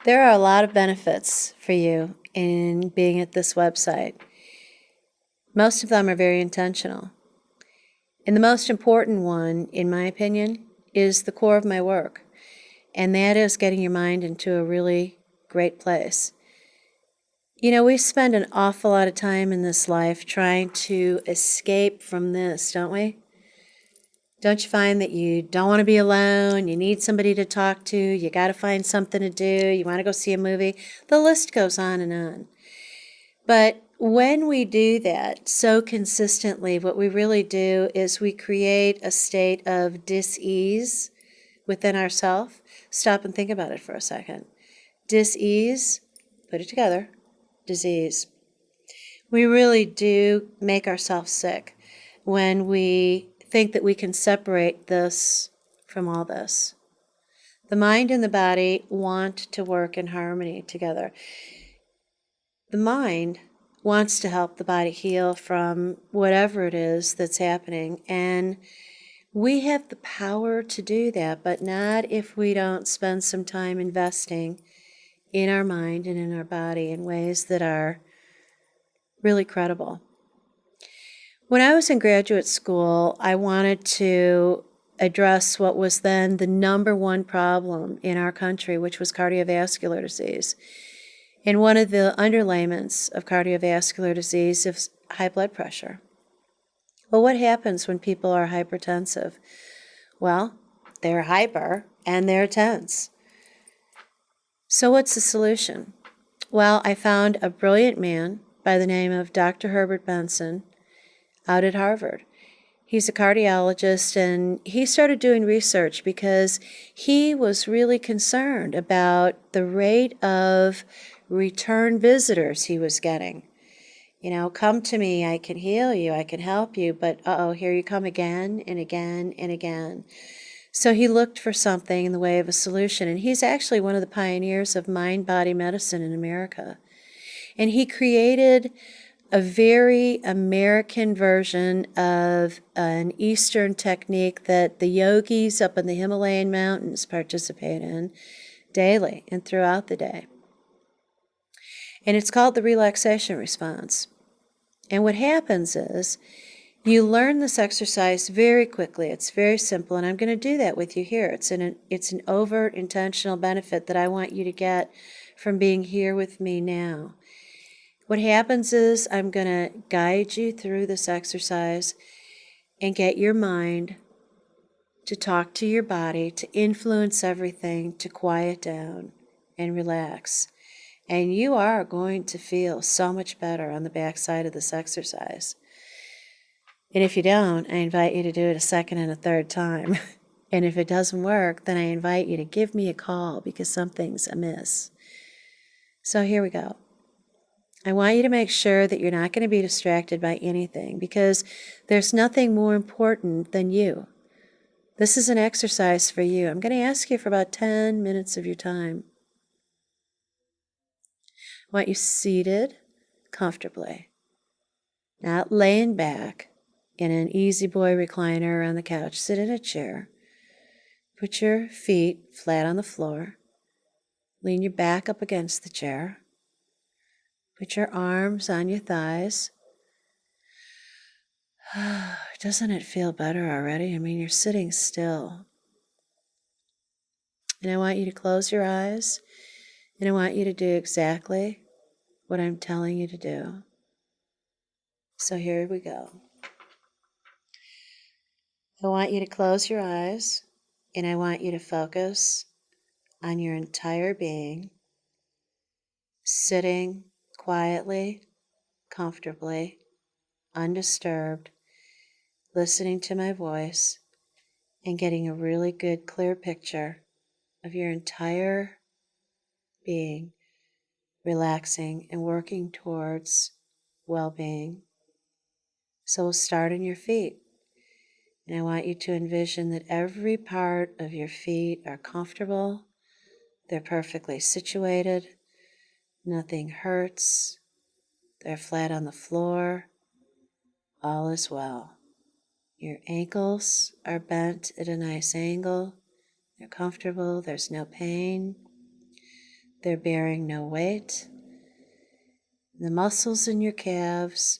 There are a lot of benefits for you in being at this website. Most of them are very intentional. And the most important one, in my opinion, is the core of my work. And that is getting your mind into a really great place. You know, we spend an awful lot of time in this life trying to escape from this, don't we? Don't you find that you don't want to be alone, you need somebody to talk to, you got to find something to do, you want to go see a movie? The list goes on and on. But when we do that so consistently, what we really do is we create a state of dis-ease within ourselves. Stop and think about it for a second. Dis-ease, put it together, disease. We really do make ourselves sick when we think that we can separate this from all this. The mind and the body want to work in harmony together. The mind wants to help the body heal from whatever it is that's happening, and we have the power to do that, but not if we don't spend some time investing in our mind and in our body in ways that are really credible. When I was in graduate school, I wanted to address what was then the number one problem in our country, which was cardiovascular disease. And one of the underlayments of cardiovascular disease is high blood pressure. Well, what happens when people are hypertensive? Well, they're hyper and they're tense. So what's the solution? Well, I found a brilliant man by the name of Dr. Herbert Benson out at Harvard. He's a cardiologist, and he started doing research because he was really concerned about the rate of return visitors he was getting. You know, come to me, I can heal you, I can help you, but here you come again and again and again. So he looked for something in the way of a solution, and he's actually one of the pioneers of mind-body medicine in America. And he created a very American version of an Eastern technique that the yogis up in the Himalayan mountains participate in daily and throughout the day. And it's called the relaxation response. And what happens is you learn this exercise very quickly. It's very simple, and I'm going to do that with you here. It's an overt, intentional benefit that I want you to get from being here with me now. What happens is I'm going to guide you through this exercise and get your mind to talk to your body, to influence everything, to quiet down and relax. And you are going to feel so much better on the backside of this exercise. And if you don't, I invite you to do it a second and a third time. And if it doesn't work, then I invite you to give me a call because something's amiss. So here we go. I want you to make sure that you're not going to be distracted by anything because there's nothing more important than you. This is an exercise for you. I'm going to ask you for about 10 minutes of your time. I want you seated comfortably, not laying back in an easy boy recliner on the couch. Sit in a chair. Put your feet flat on the floor. Lean your back up against the chair. Put your arms on your thighs. Doesn't it feel better already? I mean, you're sitting still. And I want you to close your eyes, and I want you to do exactly what I'm telling you to do. So here we go. I want you to close your eyes, and I want you to focus on your entire being, sitting quietly, comfortably, undisturbed, listening to my voice, and getting a really good, clear picture of your entire being, relaxing and working towards well-being. So we'll start on your feet. And I want you to envision that every part of your feet are comfortable, they're perfectly situated, nothing hurts, they're flat on the floor, all is well. Your ankles are bent at a nice angle, they're comfortable, there's no pain. They're bearing no weight. The muscles in your calves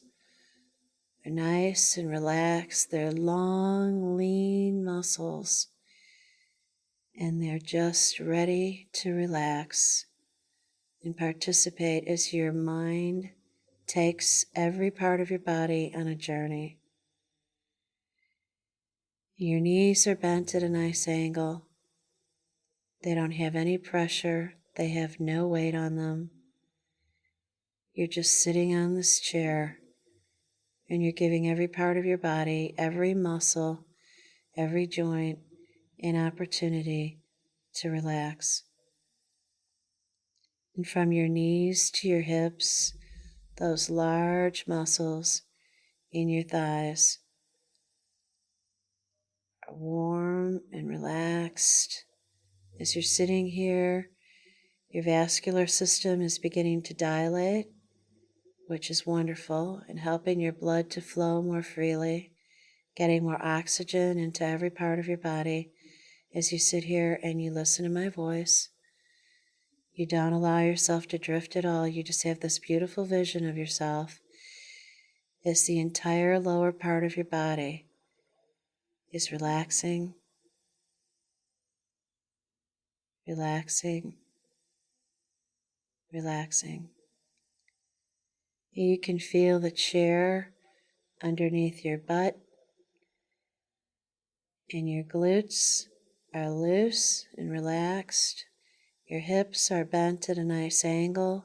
are nice and relaxed. They're long, lean muscles, and they're just ready to relax and participate as your mind takes every part of your body on a journey. Your knees are bent at a nice angle. They don't have any pressure. They have no weight on them. You're just sitting on this chair, and you're giving every part of your body, every muscle, every joint, an opportunity to relax. And from your knees to your hips, those large muscles in your thighs are warm and relaxed. As you're sitting here, your vascular system is beginning to dilate, which is wonderful, and helping your blood to flow more freely, getting more oxygen into every part of your body. As you sit here and you listen to my voice, you don't allow yourself to drift at all. You just have this beautiful vision of yourself as the entire lower part of your body is relaxing, relaxing, relaxing. You can feel the chair underneath your butt, and your glutes are loose and relaxed. Your hips are bent at a nice angle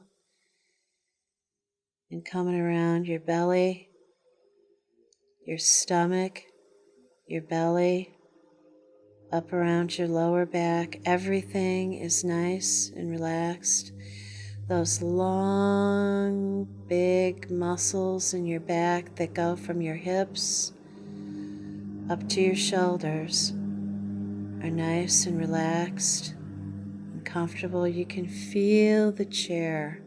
and coming around your belly, your stomach, your belly, up around your lower back. Everything is nice and relaxed. Those long, big muscles in your back that go from your hips up to your shoulders are nice and relaxed and comfortable. You can feel the chair.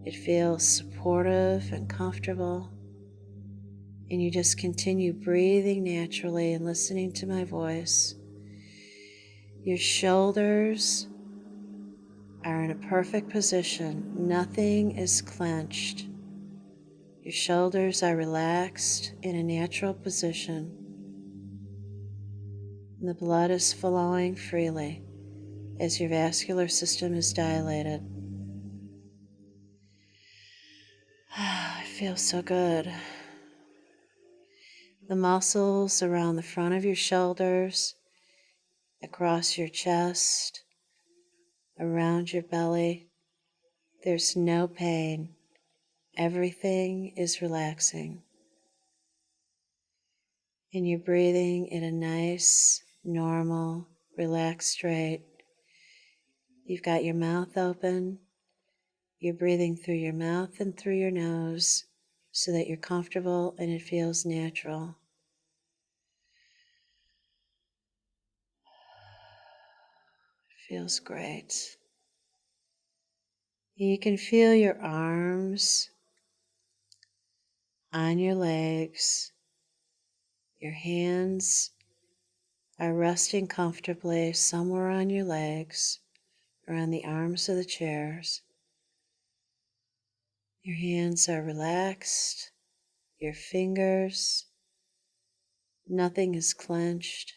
It feels supportive and comfortable. And you just continue breathing naturally and listening to my voice. Your shoulders are in a perfect position. Nothing is clenched. Your shoulders are relaxed in a natural position. And the blood is flowing freely as your vascular system is dilated. I feel so good. The muscles around the front of your shoulders, across your chest, around your belly, there's no pain. Everything is relaxing. And you're breathing in a nice, normal, relaxed rate. You've got your mouth open. You're breathing through your mouth and through your nose so that you're comfortable and it feels natural. It feels great. You can feel your arms on your legs. Your hands are resting comfortably somewhere on your legs or on the arms of the chairs. Your hands are relaxed. Your fingers, nothing is clenched.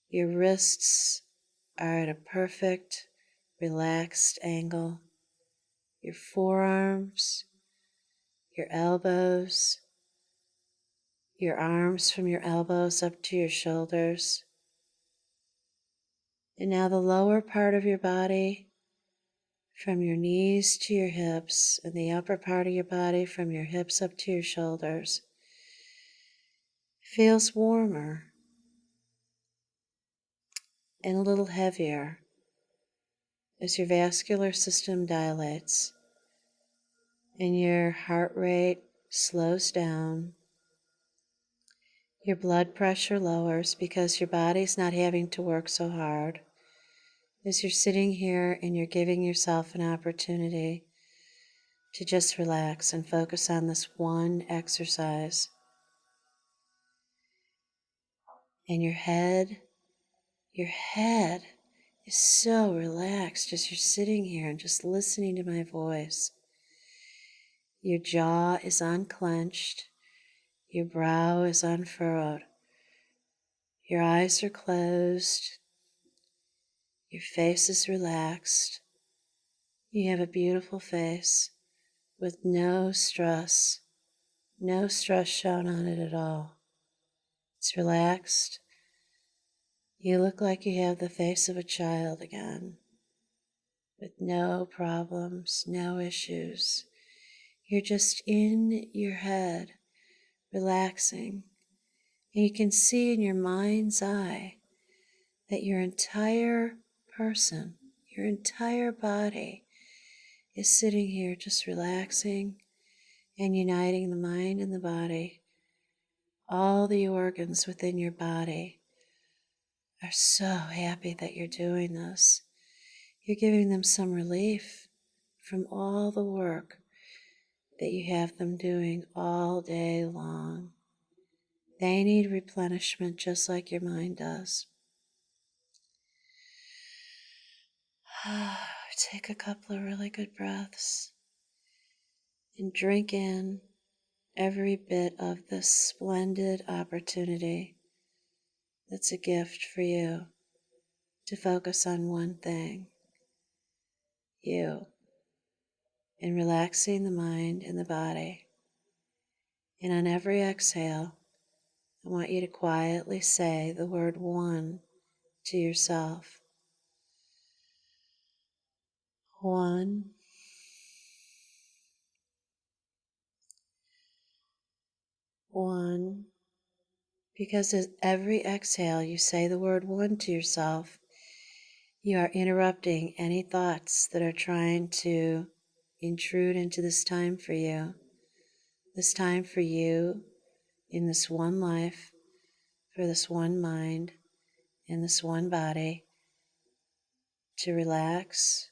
Your wrists are at a perfect, relaxed angle. Your forearms, your elbows, your arms from your elbows up to your shoulders. And now the lower part of your body, from your knees to your hips, and the upper part of your body from your hips up to your shoulders, feels warmer and a little heavier as your vascular system dilates and your heart rate slows down. Your blood pressure lowers because your body's not having to work so hard. As you're sitting here and you're giving yourself an opportunity to just relax and focus on this one exercise. And your head is so relaxed as you're sitting here and just listening to my voice. Your jaw is unclenched. Your brow is unfurrowed. Your eyes are closed. Your face is relaxed. You have a beautiful face with no stress shown on it at all. It's relaxed. You look like you have the face of a child again, with no problems, no issues. You're just in your head, relaxing. And you can see in your mind's eye that your entire person, your entire body is sitting here just relaxing and uniting the mind and the body. All the organs within your body are so happy that you're doing this. You're giving them some relief from all the work that you have them doing all day long. They need replenishment just like your mind does. Take a couple of really good breaths and drink in every bit of this splendid opportunity that's a gift for you to focus on one thing, you, and relaxing the mind and the body. And on every exhale, I want you to quietly say the word one to yourself. One. One. Because as every exhale you say the word one to yourself, you are interrupting any thoughts that are trying to intrude into this time for you in this one life, for this one mind, in this one body, to relax,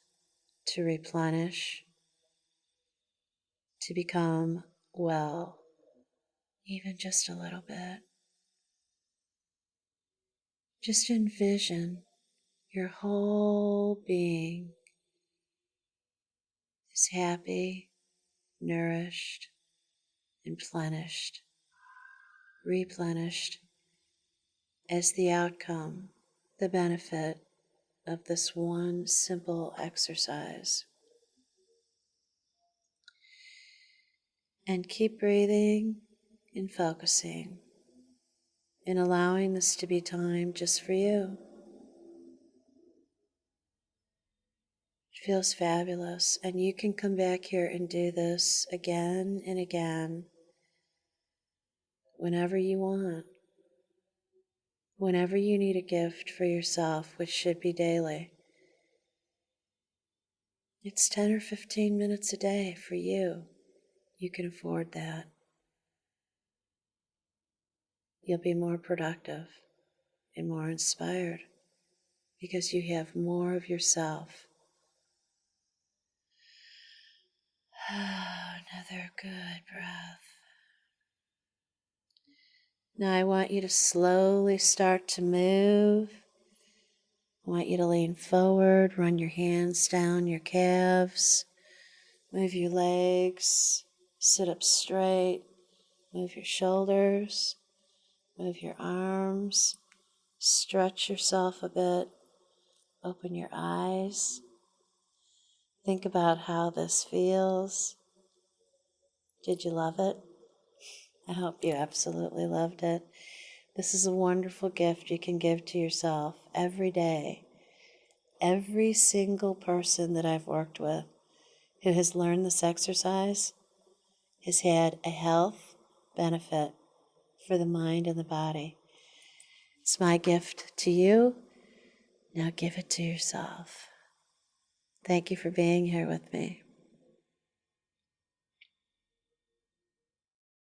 to replenish, to become well, even just a little bit. Just envision your whole being is happy, nourished, and replenished as the outcome, the benefit of this one simple exercise. And keep breathing and focusing and allowing this to be time just for you. It feels fabulous, and you can come back here and do this again and again whenever you want. Whenever you need a gift for yourself, which should be daily. It's 10 or 15 minutes a day for you. You can afford that. You'll be more productive and more inspired because you have more of yourself. Another good breath. Now I want you to slowly start to move. I want you to lean forward, run your hands down your calves, move your legs, sit up straight, move your shoulders, move your arms, stretch yourself a bit, open your eyes. Think about how this feels. Did you love it? I hope you absolutely loved it. This is a wonderful gift you can give to yourself every day. Every single person that I've worked with who has learned this exercise has had a health benefit for the mind and the body. It's my gift to you. Now give it to yourself. Thank you for being here with me.